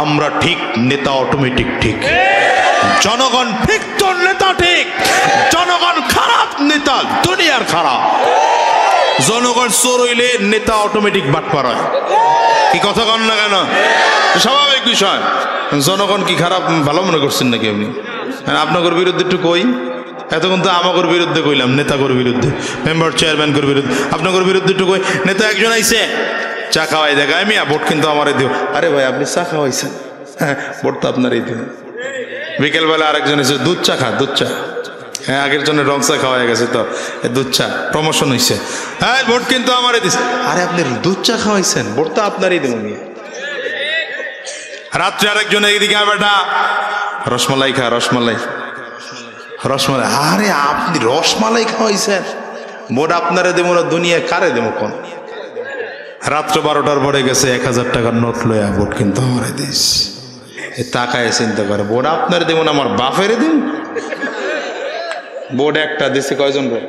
আমরা ঠিক, নেতা অটোমেটিক ঠিক। জনগণ ঠিক তো নেতা ঠিক। জনগণ খারাপ, নেতা দুনিয়ার খারাপ। জনগণ চোর হইলে নেতা অটোমেটিক বাটপার হয়। কি কথা কন না কেন? স্বাভাবিক বিষয়। জনগণ কি খারাপ ভালো মনে করছেন নাকি আপনি? আপনাদের বিরুদ্ধে একটু কই, এতক্ষণ তো আমাদের বিরুদ্ধে কইলাম, নেতাগর বিরুদ্ধে, মেম্বার চেয়ারম্যানগর বিরুদ্ধে। আপনাদের বিরুদ্ধে একটু কই। নেতা একজন আইছে, চা খাওয়াই দেখায়, মিয়া ভোট কিন্তু আমারই দিও। আরে ভাই আপনি চা খাওয়াইছেন, হ্যাঁ ভোট তো আপনারই দিও। বিকেলবেলা আরেকজন এসে দুধ চা খা, দুধ চা, হ্যাঁ আগের জন্য রং চা খাওয়া গেছে তো দুধ চা প্রমোশন হয়েছে, হ্যাঁ ভোট কিন্তু আমারই দিচ্ছে। আরে আপনি দুধ চা খাওয়াইছেন, ভোট তো আপনারই দেবো। রাত্রে আরেকজন এইদিকে বেটা রসমালাই খা, রসমালাই, রসমালাই। আরে আপনি রসমালাই খাওয়াইছেন, ভোট আপনারে দেবো না, দুনিয়া কারে দেবো কোন? রাত্র 12টার পরে গেছে 1000 টাকার নোট লইয়া, ভোট কিন্তু আমারই দিস। তাকায় চিন্তা করে, ভোট আপনার দেবো না, আমার বাপেরে দিন। বোর্ড একটা দিছে, কয়জন রে?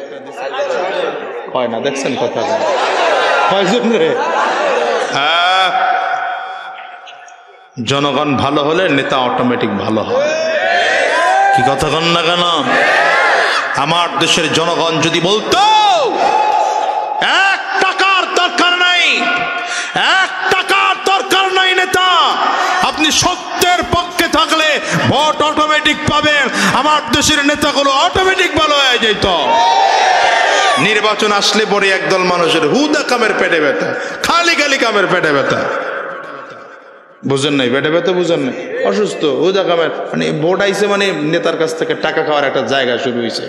কয় না, দেখছেন কথা কয়জন রে? জনগণ ভালো হলে নেতা অটোমেটিক ভালো হয়। কি কথা কন না কেন? আমার দেশের জনগণ যদি বলতো 1 টাকার দরকার নাই, 1 টাকার দরকার নাই নেতা, আপনি সত্যের পক্ষে থাকলে ভোট অটোমেটিক পাবেন, আমার দেশের নেতাগুলো অটোমেটিক ভালো হয়ে যেত। নির্বাচন আসলে পরে একদল মানুষের হুদা কামের পেটে ব্যথা, খালি খালি কামের পেটে ব্যথা। বুঝেন নাই? পেটে ব্যথা বুঝেন নাই? অসুস্থ হুদা কামের, মানে ভোট আইছে মানে নেতার কাছ থেকে টাকা খাওয়ার একটা জায়গা শুরু হয়েছে।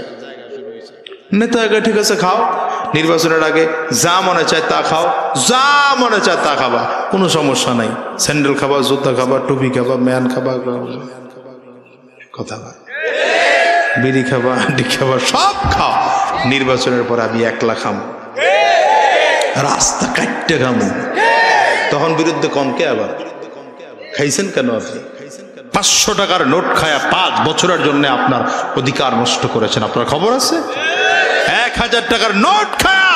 নেতা আগে ঠিক আছে খাও, নির্বাচনের আগে যা মনে চায় তা খাও, যা মনে চায় তা খাবা, কোনো সমস্যা নাই। স্যান্ডেল খাবা, জুতা খাবা, টুপি খাবা, ম্যান খাবা, কথা বল, বিড়ি খাবা, আড্ডি খাবা, সব খাও। নির্বাচনের পর আমি একলা খাম, রাস্তা কাটতে খামো, তখন বিরুদ্ধে কমকে আবার খাইছেন কেন? আপনি 500 টাকার নোট খায়া 5 বছরের জন্য আপনার অধিকার নষ্ট করেছেন, আপনার খবর আছে? 1000 টাকার নোট খায়া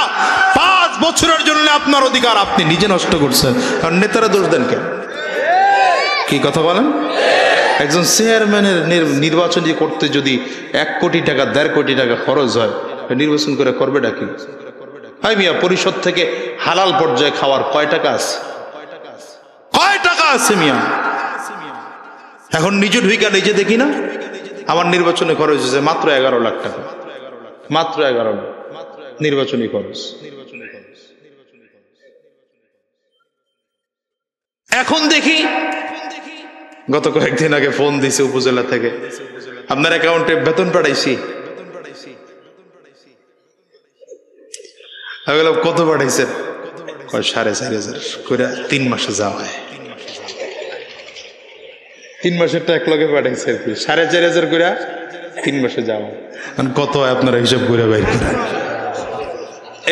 5 বছরের জন্য আপনার অধিকার আপনি নিজে নষ্ট করছেন, আর নেতারা দোষ দেন কেন? কি কথা বলেন? একজন চেয়ারম্যানের নির্বাচন করতে যদি 1 কোটি টাকা 1.5 কোটি টাকা খরচ হয়, নির্বাচন করে করবে ডাকি? ভাই মিয়া, পরিষদ থেকে হালাল পর্যায়ে খাওয়ার কয় টাকা আছে? কয় টাকা আছে মিয়া? এখন নিজে ঢুইকা নিজে দেখি না, আমার নির্বাচনে খরচ হয়েছে মাত্র 11 লাখ টাকা, মাত্র 11 লাখ নির্বাচনী খরচ। এখন দেখি গত কয়েকদিন আগে ফোন দিছে উপজেলা থেকে, আপনার অ্যাকাউন্টে বেতন পাঠাইছি। কত পাঠাইছেন? 4,500 করে 3 মাসে যাওয়া হয়। 3 মাসেরটা এক লগে পাঠাইছে আর কি, 4,500 করে 3 মাসে যাওয়া। কত হয় আপনারা হিসাব করে বাইর করেন।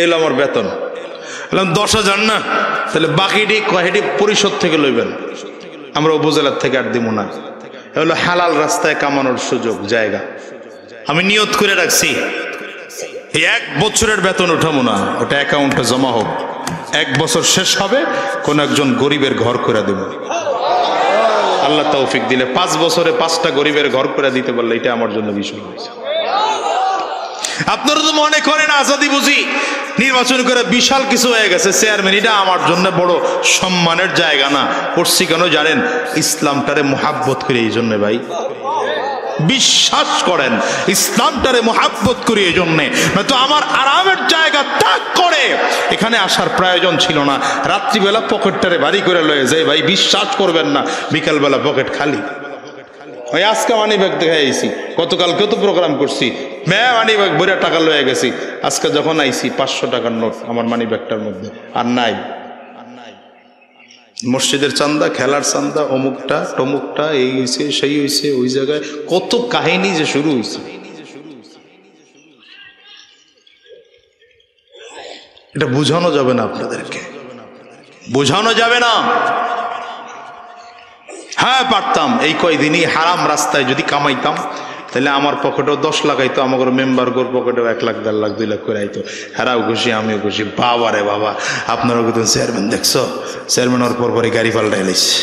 এলো আমার বেতন, বললাম 10,000 না, তাহলে বাকিটি কয়টি পরিষদ থেকে লইবেন, আমরা উপজেলার থেকে আর দিব না। এগুলো হালাল রাস্তায় কামানোর সুযোগ জায়গা। আমি নিয়ত করে রাখছি 1 বছরের বেতন উঠাবো না, ওটা অ্যাকাউন্টে জমা হোক, 1 বছর শেষ হবে কোন একজন গরিবের ঘর করে দেব, আল্লাহ তৌফিক দিলে 5 বছরে 5টা গরিবের ঘর করে দিতে পারলে এটা আমার জন্য বিষয় হয়েছে। আপনারা তো মনে করেন আজাদি বুঝি নির্বাচন করে বিশাল কিছু হয়ে গেছে চেয়ারম্যান, এটা আমার জন্য বড় সম্মানের জায়গা না। করছি কেন জানেন? ইসলামটারে মোহাব্বত করে, এই জন্য ভাই বিশ্বাস করেন, ইসলামটারে মোহাব্বত করি এই জন্যে, নয়তো আমার আরামের জায়গা ত্যাগ করে এখানে আসার প্রয়োজন ছিল না। রাত্রিবেলা পকেটটারে ভারী করে লয়ে যায় ভাই, বিশ্বাস করবেন না, বিকালবেলা পকেট খালি। ওই আজকে মানি ব্যাগ দেখে আইসি, গতকালকে তো প্রোগ্রাম করছি, মানি ব্যাগ ভরে টাকা লয়ে গেছি, আজকে যখন আইসি 500 টাকার নোট আমার মানি ব্যাগটার মধ্যে আর নাই। মসজিদের চান্দা, খেলার চান্দা, অমুকটা টমুকটা, এই হয়েছে সেই হয়েছে, ওই জায়গায় কত কাহিনী যে শুরু হয়েছে। এটা বোঝানো যাবে না, আপনাদেরকে বোঝানো যাবে না। হ্যাঁ পারতাম, এই কয়দিনই হারাম রাস্তায় যদি কামাইতাম তাহলে আমার পকেটেও 10 লাখ আইতো, আমার মেম্বার গোর পকেটেও 1 লাখ 1.5 লাখ 2 লাখ করে আইতো। হেরাও খুশি, আমিও খুশি। বাবা রে বাবা, আপনারাও কিন্তু চেয়ারম্যান দেখছো, চেয়ারম্যান ওর পর পরে গাড়ি পাল্টাই লাইছে।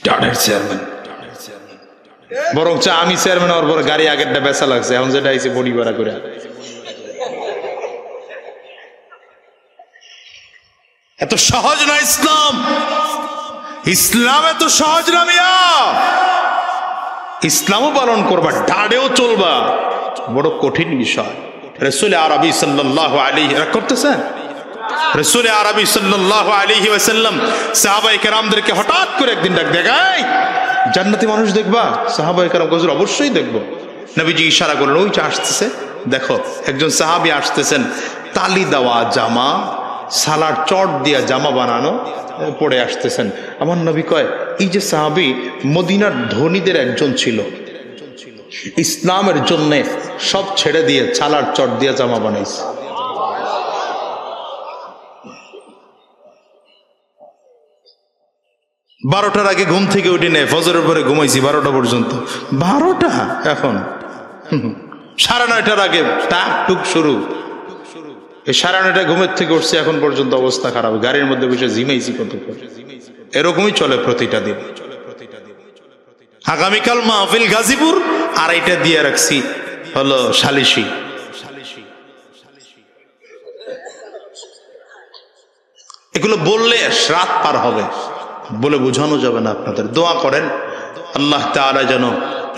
টানের চেয়ারম্যান, বরঞ্চ আমি চেয়ারম্যান হওয়ার পরে গাড়ি আগেরটা বেচা লাগছে, এখন যেটা আইছে বডি ভাড়া করে। এত সহজ না ইসলাম, ইসলাম এত সহজ না মিয়া। ইসলামও পালন করবা, ডাড়েও চলবা, বড় কঠিন বিষয়। রাসূল আরবি সাল্লাল্লাহু আলাইহি করতেছেন, রাসূল আরবি সাল্লাল্লাহু আলাইহি ওয়াসাল্লাম সাহাবায়ে কেরামদেরকে হঠাৎ করে একদিন ডাক দেখায়, জান্নাতি মানুষ দেখবা? সাহাবায়ে কেরাম হুজুর অবশ্যই দেখবো। নবীজি ইশারা করলেন, ওই যে আসতেছে, দেখো একজন সাহাবী আসতেছেন, তালি দেওয়া জামা, সালার চট দিয়া জামা বানানো পরে আসতেছেন। আমার নবী কয়, এই যে সাহাবী মদিনার ধনীদের একজন ছিল, ইসলামের জন্য সব ছেড়ে দিয়ে ছালার চট দিয়া জামা বানাইছে। বারোটার আগে ঘুম থেকে উঠি নেই, ফজরের পরে ঘুমাইছি 12টা পর্যন্ত। 12টা এখন 9:30টার আগে টাক টুক শুরু। এই 9:30 ঘুমের থেকে উঠছে, এখন পর্যন্ত অবস্থা খারাপ, গাড়ির মধ্যে বসে জিমাইছি কতক্ষণ। এরকমই চলে প্রতিটা দিন। আগামীকাল মাহফিল গাজীপুর, আর এটা দিয়ে রাখছি হলো সালিশি। এগুলো বললে রাত পার হবে, বলে বোঝানো যাবে না। আপনাদের দোয়া করেন আল্লাহ তাআলা যেন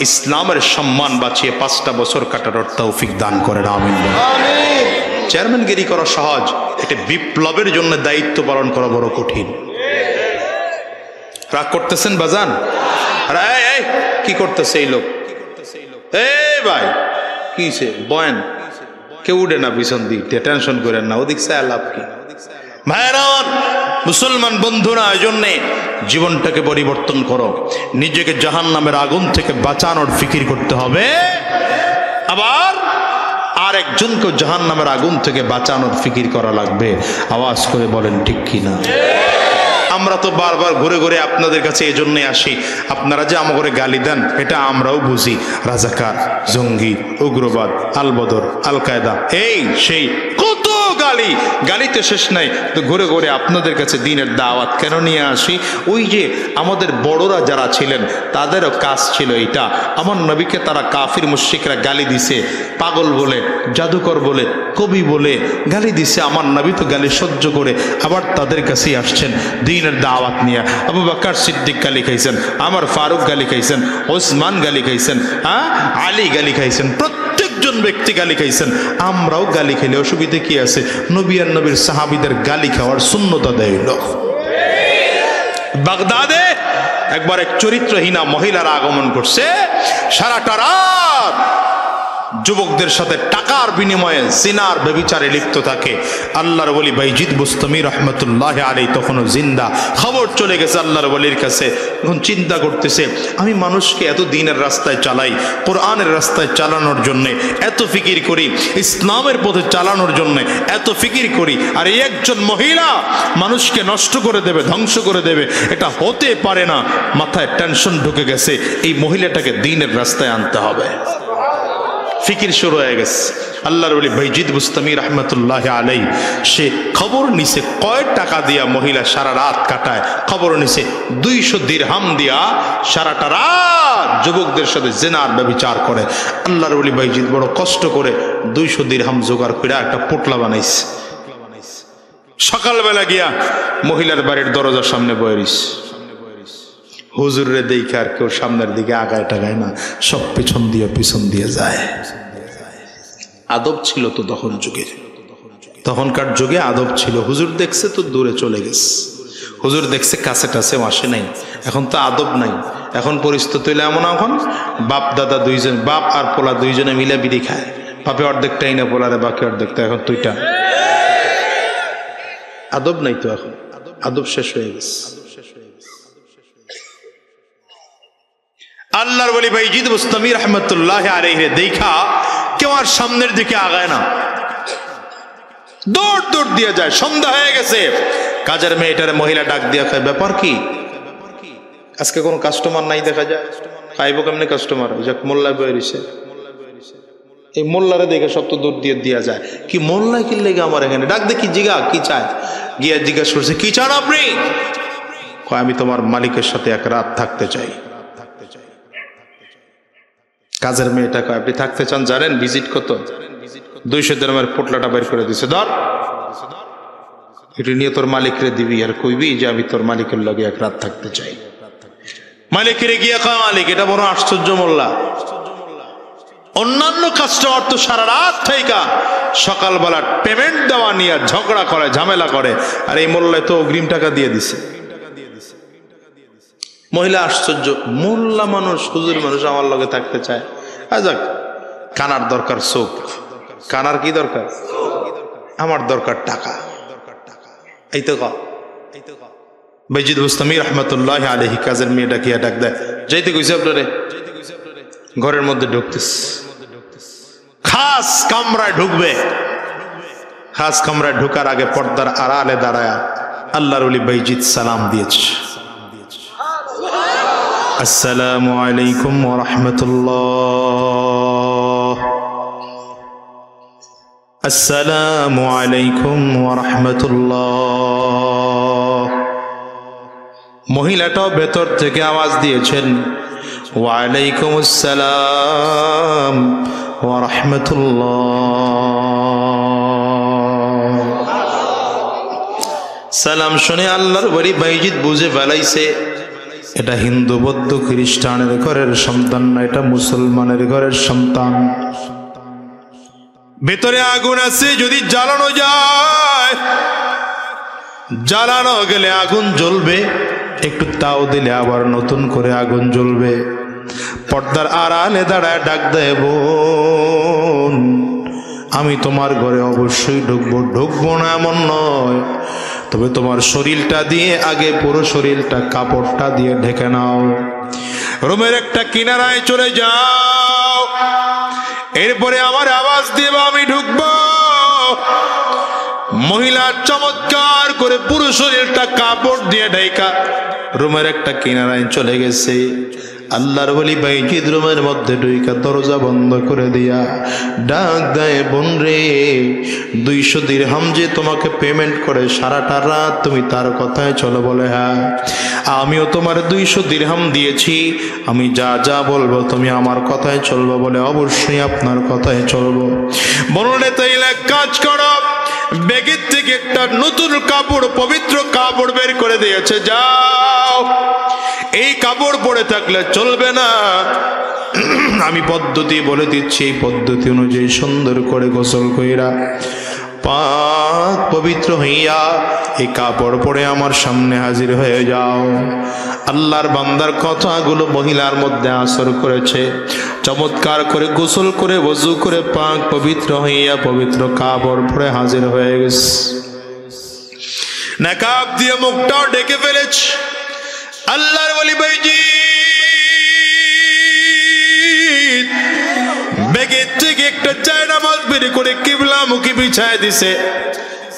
ইসলামের সম্মান বাঁচিয়ে 5টা বছর কাটানোর তৌফিক দান করেন, আমিন। চেয়ারম্যানগিরি করা সহজ, এটা বিপ্লবের জন্য দায়িত্ব পালন করা বড় কঠিন। রাগ করতেছেন বাজান? কি করতেছে এই লোক? ভাই কিছে বয়ান, কেউ উঠে না পিছন দিক দিয়ে, টেনশন করেন না, ওদিক চায় লাভ কি? ভাইরা মুসলমান বন্ধুরা, এই জন্যে জীবনটাকে পরিবর্তন করো, নিজেকে জাহান্নামের আগুন থেকে বাঁচানোর ফিকির করতে হবে, আবার আর একজনকে জাহান্নামের আগুন থেকে বাঁচানোর ফিকির করা লাগবে। আওয়াজ করে বলেন ঠিক কিনা? আমরা তো বারবার ঘুরে ঘুরে আপনাদের কাছে এই জন্যই আসি, আপনারা যে আমাকে গালি দেন এটা আমরাও বুঝি। রাজাকার, জঙ্গি, উগ্রবাদ, আলবদর, আল কায়দা, এই সেই কত গালি, গালিতে শেষ নাই। তো ঘুরে ঘুরে আপনাদের কাছে দিনের দাওয়াত কেন নিয়ে আসি? ওই যে আমাদের বড়রা যারা ছিলেন তাদেরও কাজ ছিল এটা। আমার নবীকে তারা কাফির মুশরিকরা গালি দিছে, পাগল বলে, জাদুকর বলে, কবি বলে গালি দিছে। আমার নবী তো গালি সহ্য করে আবার তাদের কাছেই আসছেন দিনের দাওয়াত নিয়ে। আবু বকর সিদ্দিক গালি খাইছেন, আমার ফারুক গালি খাইছেন, ওসমান গালি খাইছেন, আলী গালি খাইছেন, প্রত্যেকজন ব্যক্তি গালি খাইছেন। আমরাও গালি খেলে অসুবিধে কি আছে? নবী আর নবীর সাহাবীদের গালি খাওয়ার সুন্নত দেয়। বাগদাদে একবার এক চরিত্রহীনা মহিলার আগমন করছে, সারাটা রাত যুবকদের সাথে টাকার বিনিময়ে জিনার ব্যভিচারে লিপ্ত থাকে। আল্লাহর ওলি বাইজিদ বুস্তামি রহমতুল্লাহ আলাইহি তখনও জিন্দা। খবর চলে গেছে আল্লাহর ওলির কাছে। এখন চিন্তা করতেছে, আমি মানুষকে এত দিনের রাস্তায় চালাই, কোরআনের রাস্তায় চালানোর জন্যে এত ফিকির করি, ইসলামের পথে চালানোর জন্যে এত ফিকির করি, আর এই একজন মহিলা মানুষকে নষ্ট করে দেবে, ধ্বংস করে দেবে, এটা হতে পারে না। মাথায় টেনশন ঢুকে গেছে, এই মহিলাটাকে দিনের রাস্তায় আনতে হবে। ফিকির শুরু হয়ে গেছে। আল্লাহর ওলি বাইজিদ বুস্তামি রহমতুল্লাহ আলাইহি সে খবর নিছে কয় টাকা দিয়া মহিলা সারা রাত কাটায়। খবর নিছে 200 দিরহাম দিয়া সারাটা রাত যুবকদের সাথে জিনার ব্যভিচার করে। আল্লাহর ওলি বাইজিদ বড় কষ্ট করে 200 দিরহাম জোগাড় করে একটা পোটলা বানাইছে। সকালবেলা গিয়া মহিলার বাড়ির দরজার সামনে বইরিস, হুজুরে দেখে আর কেউ সামনের দিকে আগায় টাগায় না, সব পিছন দিয়ে যায়। আদব ছিল তো তখন যুগে, তখনকার যুগে আদব ছিল। হুজুর দেখছে তো দূরে চলে গেছে, হুজুর দেখছে কাছে টাছেও আসে নাই। এখন তো আদব নাই, এখন পরিস্থিতি হইলে এমন, এখন বাপ দাদা দুইজন, বাপ আর পোলা দুইজনে মিলে বিড়ি খায়, বাপে অর্ধেকটাই না, পোলারে বাকি অর্ধেকটা। এখন তুইটা আদব নাই তো, এখন আদব শেষ হয়ে গেছে। আল্লাহর ওলি বাইজিদ বুস্তামি রহমতুল্লাহ আলাইহি দেখা কেউ আর সামনের দিকে আগায় না, দৌড় দৌড় দিয়ে যায়। সন্ধ্যা হয়ে গেছে, কাজের মেয়েটারে মহিলা ডাক দিয়া খায়, ব্যাপার কি? আজকে কোনো কাস্টমার নাই দেখা যায়। খাইব কেমনে কাস্টমার? ওই যে মোল্লা বইছে, এই মোল্লারে দেখে সব তো দৌড় দিয়ে দিয়া যায়। কি মোল্লা কিনলে আমার এখানে ডাক দেখি, জিগা কি চায়? গিয়া জিজ্ঞাসা করছে, কি চান আপনি? কয় আমি তোমার মালিকের সাথে এক রাত থাকতে চাই। কাজের মেয়েটা কয় আপনি থাকতে চান জানেন ভিজিট কত? 200 দিরহামের পোটলাটা বের করে দিছে, ধর এটা নিয়ে তোর মালিকরে দিবি আর কইবি যে আমি তোর মালিকের লগে এক রাত থাকতে চাই। মালিকের গিয়া কয় মালিক এটা বড় আশ্চর্য মোল্লা, অন্যান্য কাস্টমার তো সারা রাত থাইকা সকালবেলা পেমেন্ট দেওয়া নিয়ে ঝগড়া করে ঝামেলা করে, আর এই মোল্লায় তো অগ্রিম টাকা দিয়ে দিছে। মহিলা আশ্চর্য, মোল্লা মানুষ হুজুর মানুষ আমার লগে থাকতে চায়। যাক, কানার দরকার চোখ, কানার কি দরকার? আমার দরকার টাকা। এই তো বাইজিদ বুস্তামি রহমতুল্লাহ আলাইহি কাজের মেয়েটা কি ডাক দেয়, যাইতে কইছে আপনারে, ঘরের মধ্যে ঢুকতেছে, খাস কামরায় ঢুকবে। খাস কামরায় ঢুকার আগে পর্দার আড়ালে দাঁড়ায় আল্লাহর ওলি বাইজিদ সালাম দিয়েছে, আসসালামু আলাইকুম ওয়া রাহমাতুল্লাহ, আসসালামু আলাইকুম ওয়া রাহমাতুল্লাহ। মহিলাটাও ভেতর থেকে আওয়াজ দিয়েছেন ওয়া আলাইকুম আসসালাম ওয়া রাহমাতুল্লাহ। সালাম শুনে আল্লাহর ওলি বাইজিদ বুঝে ফেলাইছে এটা হিন্দু বৌদ্ধ খ্রিস্টানের ঘরের সন্তান না, এটা মুসলমানের ঘরের সন্তান। ভেতরে আগুন আছে, যদি জ্বালানো যায়, জ্বালানো গেলে আগুন জ্বলবে, একটু তাও দিলে আবার নতুন করে আগুন জ্বলবে। পর্দার আড়ালে দাঁড়ায় ডাক দেয়, বোন আমি তোমার ঘরে অবশ্যই ঢুকবো, ঢুকবো না এমন নয়, তবে তোমার শরীরটা দিয়ে আগে পুরো শরীরটা কাপড়টা দিয়ে ঢেকে নাও, রুমের একটা কিনারায় চলে যাও, এরপরে আমার আওয়াজ দিয়ে আমি ঢুকবো। মহিলা চমৎকার করে পুরো শরীরটা কাপড় দিয়ে ঢেকা রুমের একটা কিনারায় চলে গেছে। আল্লাহর ওলি বাইজিদ রুমের মধ্যে ঢুকা দরজা বন্ধ করে দিয়া ডাক দেয়, বোন রে 200 দিরহাম যে তোমাকে পেমেন্ট করে সারাটা রাত তুমি তার কথায় চলো? বলে হ্যাঁ, আমিও তোমার 200 দিরহাম দিয়েছি, আমি যা যা বলবো তুমি আমার কথায় চলবো। বলে অবশ্যই আপনার কথায় চলবো। বললে তাইলে এক কাজ করো, ব্যাগের থেকে একটা নতুন কাপড়, পবিত্র কাপড় বের করে দিয়েছে, যাও এই কাপড় পরে থাকলে চলবে না, আমি পদ্ধতি বলে দিচ্ছি, এই পদ্ধতি অনুযায়ী সুন্দর করে গোসল কইরা পাক পবিত্র হইয়া এই কাপড় পরে আমার সামনে হাজির হয়ে যাও। আল্লাহর বান্দার কথাগুলো মহিলার মধ্যে আসর করেছে, চমৎকার করে গোসল করে ওযু করে পাক পবিত্র হইয়া পবিত্র কাপড় পরে হাজির হয়ে গেছে। নাকাব দিয়ে মুখটাও ঢেকে ফেলেছে। আল্লাহর ওলি বাইজিদ ব্যাগের থেকে একটা জায়নামাজ বের করে কিবলামুখী বিছায় দিছে।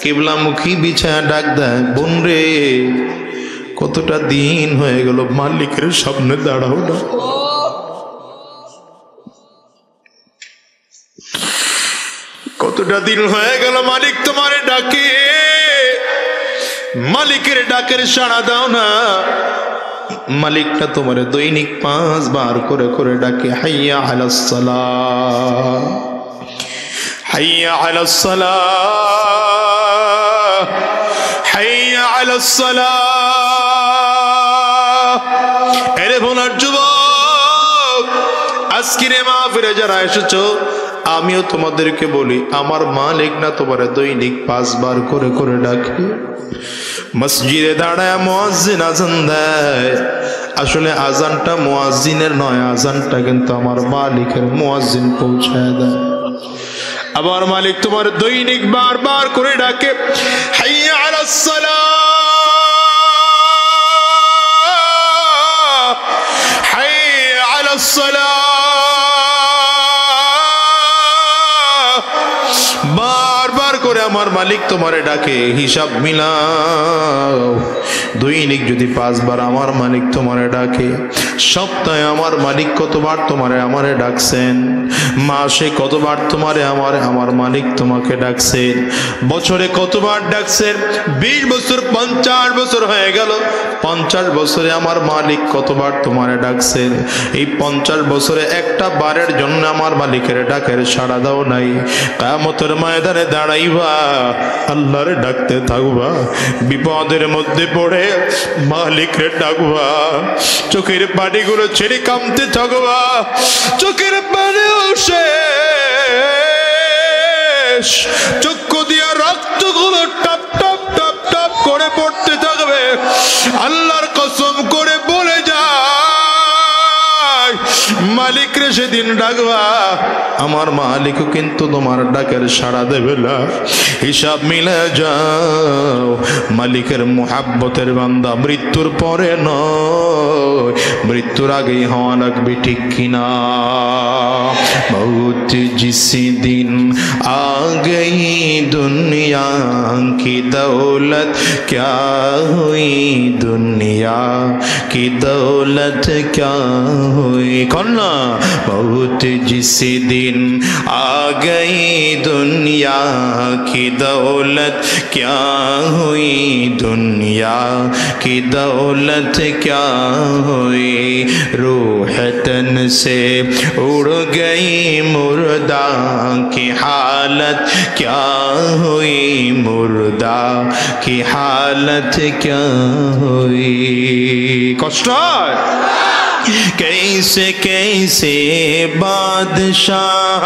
কিবলামুখী বিছায় ডাক দেয়, বোন রে কতটা দিন হয়ে গেল মালিকের সামনে দাঁড়াও না, কতটা দিন হয়ে গেল মালিক তোমারে ডাকে, মালিকের ডাকের সাড়া দাও না। মালিকটা তোমারে দৈনিক 5 বার করে করে ডাকে, হাইয়া আলাস সালাহ, হাইয়া আলাস সালাহ, হাইয়া আলাস সালাহ। এরে ভোলার যুবক, আজকের মাহফিলে যারা এসেছো, আমিও তোমাদেরকে বলি, আমার মালিক না তোমারে দৈনিক 5 বার করে করে ডাকে। মসজিদে দাঁড়ায় মুয়াজ্জিন আজান দেয়, আসলে আজানটা মুয়াজ্জিনের নয়, আজানটা কিন্তু আমার মালিকের, মুয়াজ্জিন পৌঁছায় দেয়। আবার মালিক তোমার দৈনিক বারবার করে ডাকে, হাইয়া আলাস সালাহ, হাইয়া আলাস সালাহ, বারবার করে আমার মালিক তোমারে ডাকে হিসাব মিলাও দৈনিক যদি 5 বার আমার মালিক তোমারে ডাকে সপ্তাহে আমার মালিক কতবার তোমারে আমারে ডাকছেন মাসে কতবার তোমারে আমার মালিক তোমাকে ডাকছেন বছরে কতবার ডাকছেন 20 বছর 50 বছর হয়ে গেল 50 বছরে আমার মালিক কতবার তোমারে ডাকছেন এই 50 বছরে একটা বারের জন্য আমার মালিকের ডাকের সাড়া দাও নাই কিয়ামতের ময়দানে দাঁড়াইবা আল্লাহরে ডাকতে থাকবা বিপদের মধ্যে পড়ে মালিকরে ডাকবা চোখের পানিগুলো ছেড়ে কাঁদতে থাকবা চোখের পানিও শেষ চক্ষু দিয়া রক্তগুলো টপ টপ টপ টপ করে পড়তে থাকবে আল্লাহর কসম করে বলে যায় মালিক রে সেদিন ডাকবা আমার মালিকও কিন্তু তোমার ডাকের সাড়া দেবে না হিসাব মিলে যাও মালিকের মুহাব্বতের বান্দা মৃত্যুর পরে নয় মৃত্যুর আগেই হওয়া লাগবে ঠিক কিনা मौत जिस दिन आ गई दुनिया की दौलत क्या हुई दुनिया की दौलत क्या हुई कौना मौत जिस दिन आ गई दुनिया की दौलत क्या हुई दुनिया की दौलत क्या हुई रूह तन से उड़ गई मुर्दा की हालत क्या हुई मुर्दा की हालत क्या हुई कष्ट कैसे कैसे बादशाह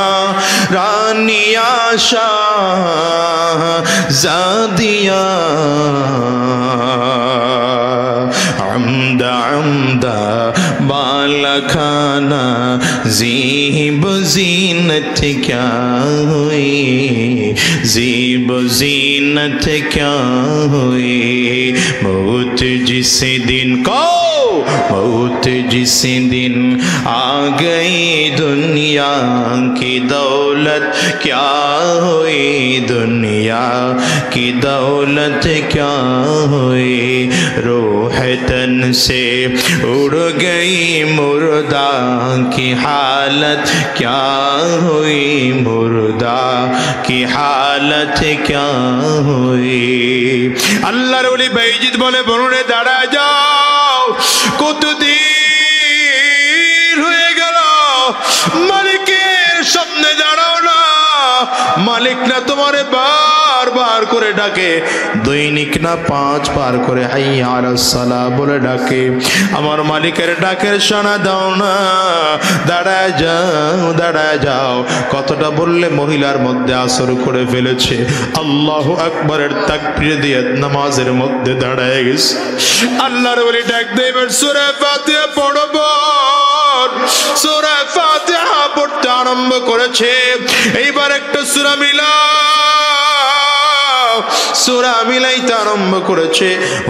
रानिया शाह ज़ादिया अमदा अमदा बाला खाना ज़ीब ज़ीनत क्या हुई ज़ीब ज़ीनत क्या हुई मौत जिस दिन को मौत जिस दिन आ गई दुनिया की दौलत क्या हुई दुनिया की दौलत क्या हुई रूह तन से उड़ गई मुर्दा की हालत क्या हुई मुर्दा की हालत क्या हुई अल्लाहर ওলি বাইজিদ বলে বনুরে দাঁড়া যাও কতদিন হয়ে গেল মালিকের সামনে দাঁড়াও না মালিক না তোমারে বারবার করে ডাকে দৈনিক না 5 বার করে হাইয়া আলাস সালাহ বলে ডাকে আমার মালিকের ডাকের সাড়া দাও না দাঁড়ায় যাও কতটা বললে মহিলার মধ্যে আসর করে ফেলেছে আল্লাহু আকবারের তাকবীর দিয়ে নামাজের মধ্যে দাঁড়ায় গেছে আল্লাহর ওলি ডাক দেবেন সূরা ফাতিহা পড়ব সূরা ফাতিহা পড়তে আরম্ভ করেছে এইবার একটা সূরা মিলাইতে আরম্ভ করেছে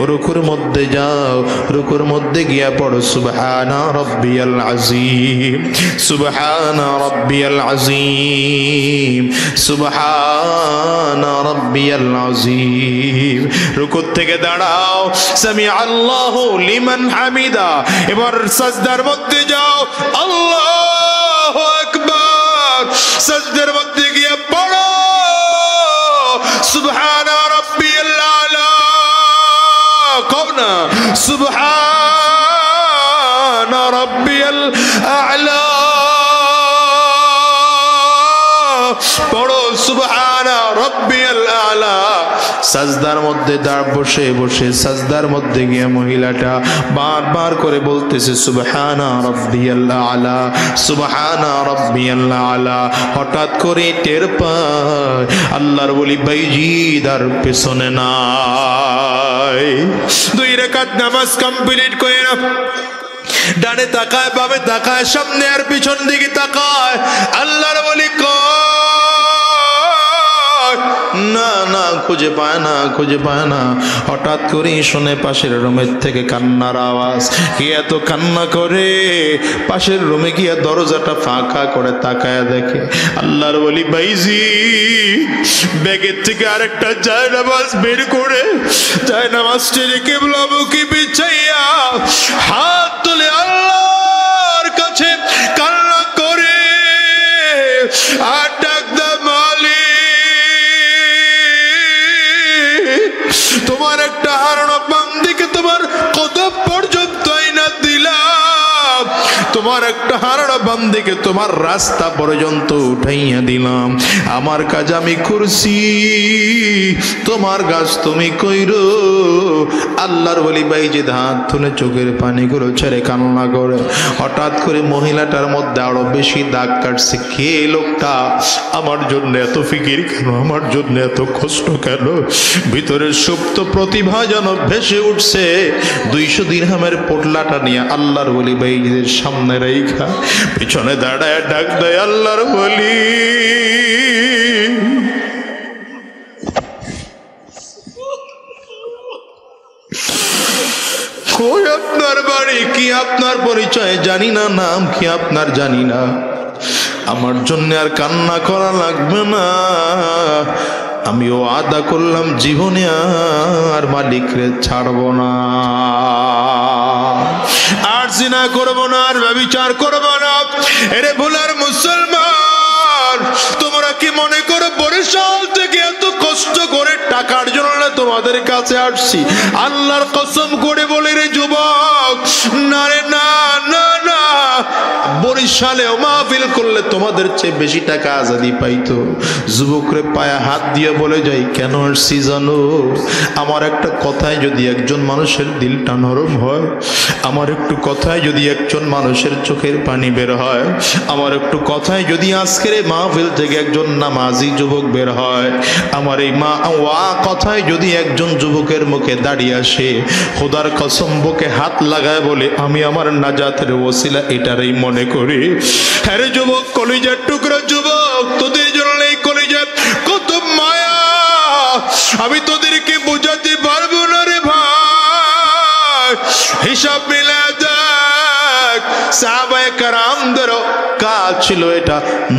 রুকুর মধ্যে যাও রুকুর মধ্যে গিয়া পড়ো সুবহানা রাব্বিয়াল আযীম সুবহানা রাব্বিয়াল আযীম সুবহানা রাব্বিয়াল আযীম রুকু থেকে দাঁড়াও সামি আল্লাহু লিমান হামিদা এবার সাজদার মধ্যে যাও আল্লাহু আকবার সাজদার মধ্যে গিয়া পড়ো সুবহানা রাব্বিয়াল আলা কওনা সুবহানা রাব্বিয়াল আলা পড়ো সুবহানা রাব্বিয়াল আলা সাজদার মধ্যে বসে সাজদার মধ্যে গিয়ে মহিলাটা বারবার করে বলতেছে সুবহানা রাব্বিয়াল আলা সুবহানা রাব্বিয়াল আলা হঠাৎ করে টের পায় আল্লাহর ওলি বাইজিদ আর পেছনে নাই 2 রাকাত নামাজ কমপ্লিট করে না ডানে তাকায় বামে তাকায় সামনে আর পিছন দিকে তাকায় আল্লাহর ওলি না না, খুঁজে পায় না, খুঁজে পায় না। হঠাৎ করেই শুনে পাশের রুমের থেকে কান্নার আওয়াজ। কি এত কান্না করে? পাশের রুমে গিয়ে দরজাটা ফাঁকা করে তাকায় দেখে আল্লাহর ওলি ভাইজি ব্যাগের থেকে আরেকটা জায়নামাজ বের করে জায়নামাজটা রেখে কেবলামুখী বিছাইয়া হাত তুলে আল্লাহর কাছে কান্না করে আর ডাক দা, তোমার একটা হারানো বান্দিকে তোমার কদম পর্যন্ত আইনা দিলাম, তোমার একটা হারানো বান্দিকে তোমার রাস্তা পর্যন্ত উঠাইয়া দিলাম। আমার কাজ আমি করছি, তোমার কাজ তুমি কইরো। আল্লাহর ওলি ভাই যে হাত তুলে চোখের পানিগুলো ছেড়ে কান্না করে। হঠাৎ করে মহিলাটার মধ্যে আরো বেশি দাগ কাটছে। কে লোকটা? আমার জন্য এত ফিকির কেন? আমার জন্য এত কষ্ট কেন? ভিতরের সুপ্ত প্রতিভা যেন ভেসে উঠছে। 200 দিরহামের পোটলাটা নিয়ে আল্লাহর ওলি ভাইদের সামনে রেখা পিছনে দাঁড়ায় ডাক দেয়, আল্লাহর ওলি কই আপনার বাড়ি? কি আপনার পরিচয় জানি না, নাম কি আপনার জানি না। আমার জন্য আর কান্না করা লাগবে না। আমিও আদা করলাম জীবনে আর মালিকরে ছাড়বো না, আর জিনা করবো না, আর ব্যভিচার করবো না। এরে ভুলার মুসলমান, তোমরা কি মনে করো বরিশাল থেকে এত কষ্ট করে টাকার জন্য তোমাদের কাছে আসছি? আল্লাহর কসম করে বলি রে যুবক, না রে না না না, বরিশালেও মাহফিল করলে তোমাদের চেয়ে বেশি টাকা আজাদি পাইতো। যুবকরে পায়ে হাত দিয়ে বলে যাই, কেন আসছি জানো? আমার একটা কথায় যদি একজন মানুষের দিলটা নরম হয়, আমার একটু কথায় যদি একজন মানুষের চোখের পানি বের হয়, আমার একটু কথায় যদি আজকের এই মাহফিল থেকে একজন নামাজি যুবক বের হয়, আমার এই কথায় যদি একজন যুবকের মুখে দাঁড়িয়ে আসে, খোদার কসম বুকে হাত লাগায় বলে আমি আমার নাজাতের ওসিলা এটারই মনে করি। হ্যাঁ রে যুবক, কলিজার টুকরা যুবক, তোদের জন্য এই কলিজার কত মায়া আমি তোদেরকে বোঝাতে পারবো না রে ভাই। হিসাব মিলা দেখ, সাহাবায়ে কেরামদেরও কাজ ছিল এটা,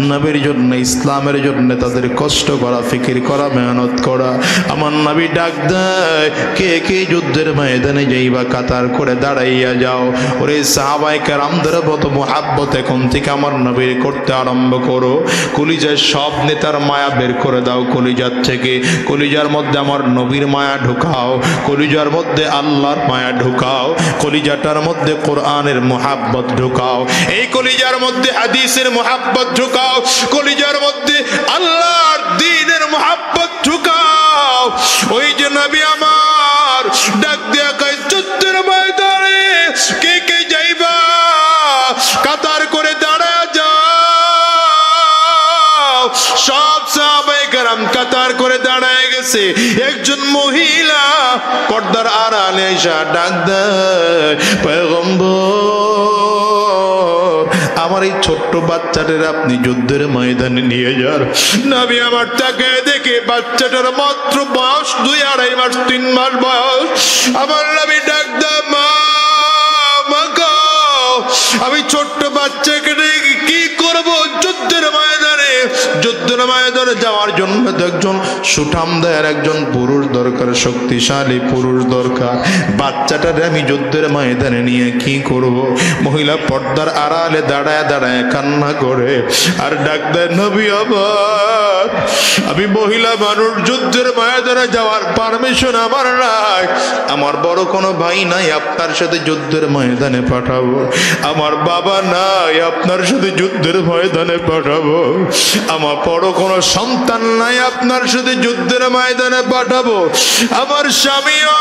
নবীর জন্য, ইসলামের জন্য তাদের কষ্ট করা, ফিকির করা, মেহনত করা। আমার নবী ডাক দেয়, কে কে যুদ্ধের ময়দানে যাইবা কাতার করে দাঁড়াইয়া যাও। ওরে সাহাবায়ে কেরামদের মত মুহাব্বত এখন থেকে আমার নবীর করতে আরম্ভ করো। কলিজার সব নেতার মায়া বের করে দাও কলিজার থেকে। কলিজার মধ্যে আমার নবীর মায়া ঢুকাও, কলিজার মধ্যে আল্লাহর মায়া ঢুকাও, কলিজাটার মধ্যে কোরআনের মুহাব্বত ঢুকাও, এই কলিজার মধ্যে হাদিসের মুহাব্বত ঢুকাও, কলিজার মধ্যে আল্লাহর দ্বীনের মুহাব্বত ঢুকাও। ওই যে নবী আমার ডাক দেয়া কয়, যুদ্ধের ময়দানে কে কে যাইবা কাতার করে দাঁড়ায় যাও। সব সাহাবায়ে কেরাম কাতার করে দাঁড়ায় গেছে। একজন মহিলা পর্দার আড়ালে এসে ডাক দেয়, পয়গম্বর আমার এই ছোট্ট বাচ্চাটার আপনি যুদ্ধের ময়দানে নিয়ে যান। নবী আমার তাকায় দেখে বাচ্চাটার মাত্র বয়স 2-2.5 মাস, 3 মাস বয়স। আমার নবী ডাক দেয়, মা গো, আমি ছোট্ট বাচ্চাকে কি করব যুদ্ধের ময়দানে? যুদ্ধের ময়দানে যাওয়ার জন্য তো একজন সুঠামদার একজন পুরুষ দরকার, শক্তিশালী পুরুষ দরকার। বাচ্চাটারে আমি যুদ্ধের ময়দানে নিয়ে কি করব? মহিলা পর্দার আড়ালে দাঁড়ায় দাঁড়ায় কান্না করে আর ডাক দেয়, নবী আমার, আমি মহিলা মানুষ, যুদ্ধের ময়দানে যাওয়ার পারমিশন আমার নাই। আমার বড় কোনো ভাই নাই আপনার সাথে যুদ্ধের ময়দানে পাঠাবো, আমার বাবা নাই আপনার সাথে যুদ্ধের ময়দানে পাঠাবো, আমার বড় কোনো সন্তান নাই আপনার সাথে যুদ্ধের ময়দানে পাঠাবো, আমার স্বামীও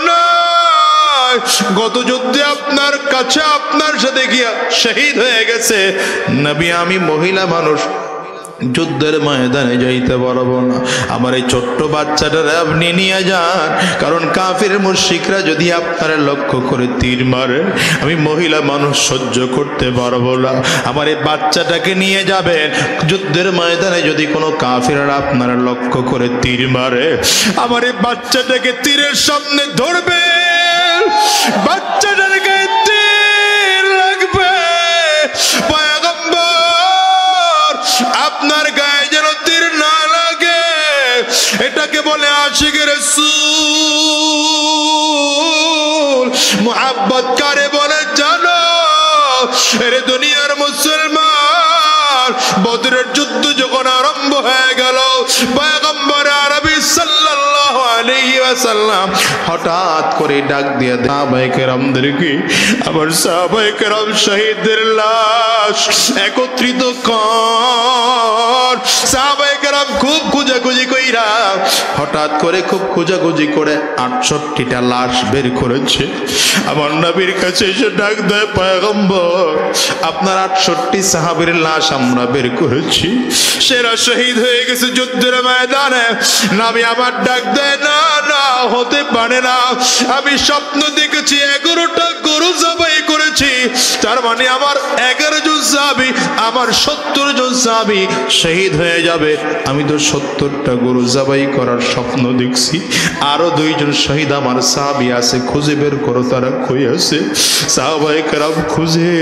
নাই, গত যুদ্ধে আপনার কাছে আপনার সাথে গিয়া শহীদ হয়ে গেছে। নবী আমি মহিলা মানুষ, যুদ্ধের ময়দানে যাইতে পারবো না, আমার এই ছোট্ট বাচ্চাটারে আপনি নিয়ে যান, কারণ কাফির মুশরিকরা যদি আপনারা লক্ষ্য করে তীর মারে আমি মহিলা মানুষ সহ্য করতে পারবো না, আমার এই বাচ্চাটাকে নিয়ে যাবেন। যুদ্ধের ময়দানে যদি কোনো কাফিররা আপনারা লক্ষ্য করে তীর মারে আমার এই বাচ্চাটাকে তীরের সামনে ধরবে, বাচ্চাটার গায়ে তীর লাগবে। পয়গম্বর আপনার গায়ে যেন তীর না লাগে, এটাকে বলে আশিক রাসূল। মুহাব্বত কারে বলে জানো? এরে দুনিয়ার মুসলমান, বদরের যুদ্ধ যখন আরম্ভ হয়ে গেল, পয়গম্বর আরবি সাল্লাল্লাহু আলাইহি ওয়াসাল্লাম হঠাৎ করে ডাক দিয়ে সাহাবায়ে কেরামদেরকে, আমার সাহাবায়ে কেরাম শহীদদের লাশ একত্রিত কর। সাহাবায়ে কেরাম খুব খোঁজাখুঁজি কইরা হঠাৎ করে খুব খোঁজাখুঁজি করে 68টা লাশ বের করেছে। আমার নবীর কাছে এসে ডাক দেয়, পয়গম্বর আপনার 68 সাহাবীর লাশ আমরা বের করেছি, সেরা শহীদ হয়ে গেছে যুদ্ধের ময়দানে। নবী আমার ডাক দেয়, না না হতে পারে না, আমি স্বপ্ন দেখেছি 11টা গরু জবাই করেছি, তার মানে আমার 11 জন সাহাবী, আমার 70 জন সাহাবী শহীদ হয়ে যাবে। আমি তো 70টা গরু জবাই করার স্বপ্ন দেখছি, আরো 2 জন শহীদ আমার সাহাবী আছে, খুঁজে বের করো তারা কই আছে। সাহাবায়ে কেরাম খুঁজে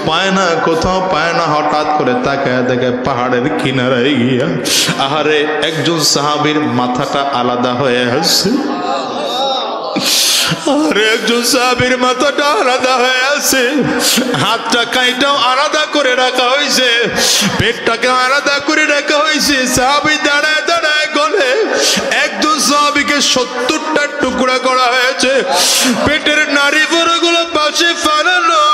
পায় না, কোথাও পায় না। হঠাৎ করে তাকায় দেখে পাহাড়ের কিনারায় গিয়া আহারে একজন সাহাবীর মাথাটা আলাদা হয়ে আছে, আর একজন সাহাবীর মাথাটা আলাদা হয়ে আছে, হাতটা কাইটাও আলাদা করে রাখা হয়েছে, পেটটাকে আলাদা করে রাখা হয়েছে। সাহাবী দাঁড়ায় দাঁড়ায় গলে একজন সাহাবীকে 70টা টুকরা করা হয়েছে, পেটের নাড়ি ভুঁড়িগুলো পাশে ফেলানো,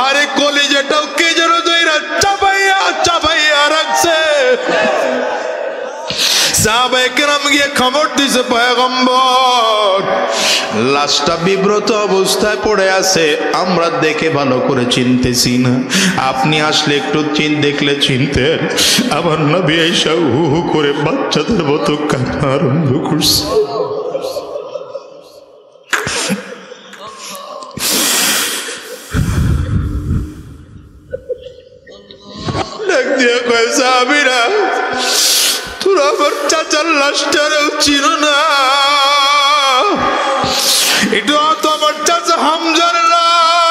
আরে কলিজাটাও কে যেন দইরা চাপাইয়া চাপাইয়া রাখছে। সাহাবায়ে কেরাম গিয়ে খবর দিছে, পয়গম্বর লাশটা বিব্রত অবস্থায় পড়ে আছে, আমরা দেখে ভালো করে চিনতেছি না, আপনি আসলে একটু দেখলে চিনতেন। আমার নবী এসে হু হু করে বাচ্চাদের মতো কান্না আরম্ভ করছে। ডাক দিয়ে কয়, সাহাবীরা তোরা আমার চাচার লাশটারেও চিনো না, এটা তো আমার চাচা হামজার লাশ,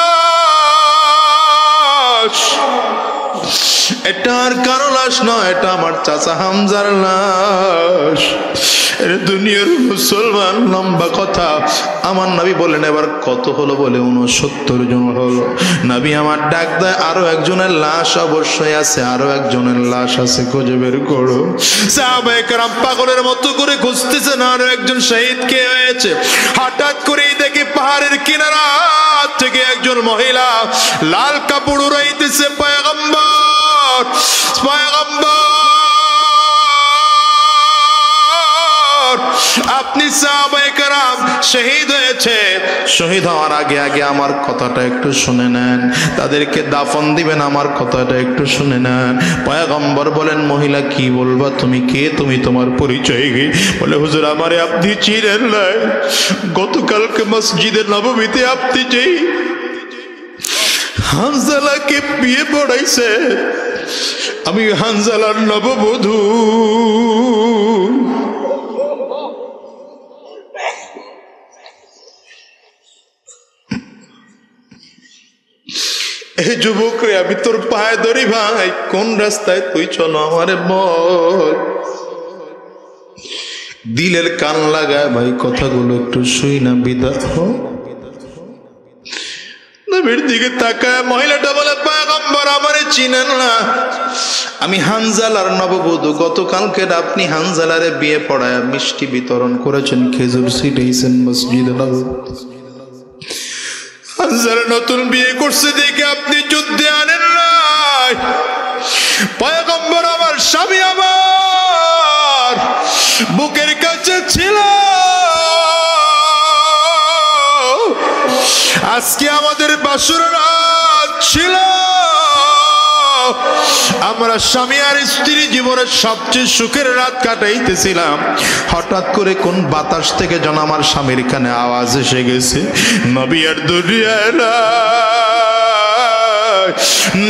এটা আর কারো লাশ নয়, এটা আমার চাচা হামজার লাশ। দুনিয়ার মুসলমান, লম্বা কথা। আমার নবী বলেন এবার কত হলো? বলে 69 জন হলো। নবী আমার ডাক দেয়, আরো একজনের লাশ অবশ্যই আছে, আরো একজনের লাশ আছে, খুঁজে বের করো। সাহাবায়ে কেরাম পাগলের মতো করে খুঁজতেছেন আরো একজন শহীদ কে হয়েছে। হঠাৎ করেই দেখি পাহাড়ের কিনারা থেকে একজন মহিলা লাল কাপড় উড়াইতেছে। পয়গম্বর, পয়গম্বর আপনি সাহাবায়ে কেরাম শহীদ হয়েছে, শহীদ হওয়ার আগে আগে আমার কথাটা একটু শুনে নেন, তাদেরকে দাফন দিবেন, আমার কথাটা একটু শুনে নেন। পয়গম্বর বলেন, মহিলা কি বলবা, তুমি কে, তুমি তোমার পরিচয় কি? বলে, হুজুর আমারে আপনি চিনেন না, গতকালকে মসজিদে নববীতে আপনি যেই হানজালাকে বিয়ে পড়াইছে, আমি হানজালার নববধূ। এই যুবক রে, আমি তোর পায়ে ধরি ভাই, কোন রাস্তায় তুই চলো আমারে বল। দিলের কান লাগায় ভাই কথাগুলো একটু শুই না, বিদাত নবীর দিকে তাকায় মহিলাটা বলে, পয়গম্বর আমারে চিনেন না, আমি হানজালার নববধূ, গতকালকে আপনি হানজালারে বিয়ে পড়ায় মিষ্টি বিতরণ করেছেন, খেজুর ছিটাইছেন মসজিদে নববী। হানজালা নতুন বিয়ে করছে দেখে আপনি যুদ্ধে আনেন নাই। পয়গম্বর আমার স্বামী আমার বুকের কাছে ছিল, আজকে আমাদের বাসর রাত ছিল আমরা স্বামী আর স্ত্রী জীবনের সবচেয়ে সুখের রাত কাটাইতেছিলাম, হঠাৎ করে কোন বাতাস থেকে যেন আমার স্বামীর কানে আওয়াজ এসে গেছে, নবী আর দুনিয়ায় নাই,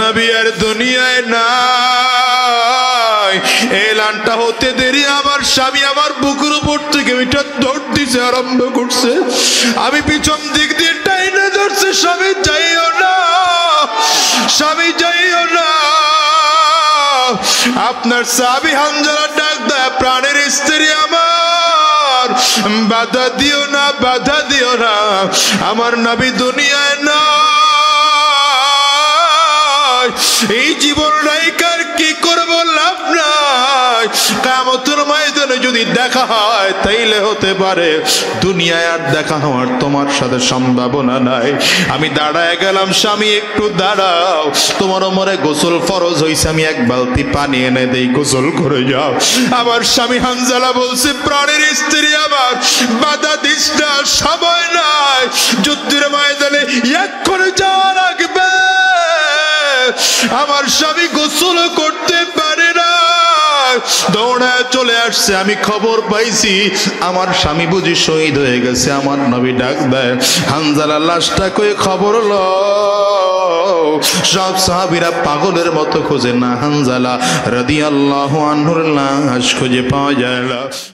নবী আর দুনিয়ায় নাই। এলানটা হতে দেরি আমার স্বামী আমার বুকের উপর থেকে ওইটা দৌড় দিতে আরম্ভ করছে। আমি পিছন দিক দিয়ে টাইনে ধরছে, স্বামী যাইও না, স্বামী যাইও না। আপনার সাহাবী হানজালা ডাক দেয়, প্রাণের স্ত্রী আমার, বাধা দিও না, বাধা দিও না, আমার নবী দুনিয়ায় না। এই জীবন রাইকার কি করবো, লাভ নাই। কিয়ামতের ময়দানে যদি দেখা হয় তাইলে হতে পারে, দুনিয়ায় আর দেখা হওয়ার তোমার সাথে সম্ভাবনা নাই। আমি দাঁড়ায় গেলাম, স্বামী একটু দাঁড়াও, তোমার ওমরে গোসল ফরজ হইছে, আমি এক বালতি পানি এনে দেই, গোসল করে যাও। আমার স্বামী হানজালা বলছে, প্রাণের স্ত্রী আমার, বাধা দিস না, সময় নাই, যুদ্ধের ময়দানে এক্ষুনি যাওয়া লাগবে। আমার স্বামী গোসল করতে পারে না, দৌড়ায় চলে আসছে। আমি খবর পাইছি আমার স্বামী বুঝি শহীদ হয়ে গেছে। আমার নবী ডাক দেয়, হানজালা লাশটা কই খবর লও। সব সাহাবীরা পাগলের মতো খোঁজে, না হানজালা রাদিয়াল্লাহু আনহুর লাশ খুঁজে পাওয়া যায় না।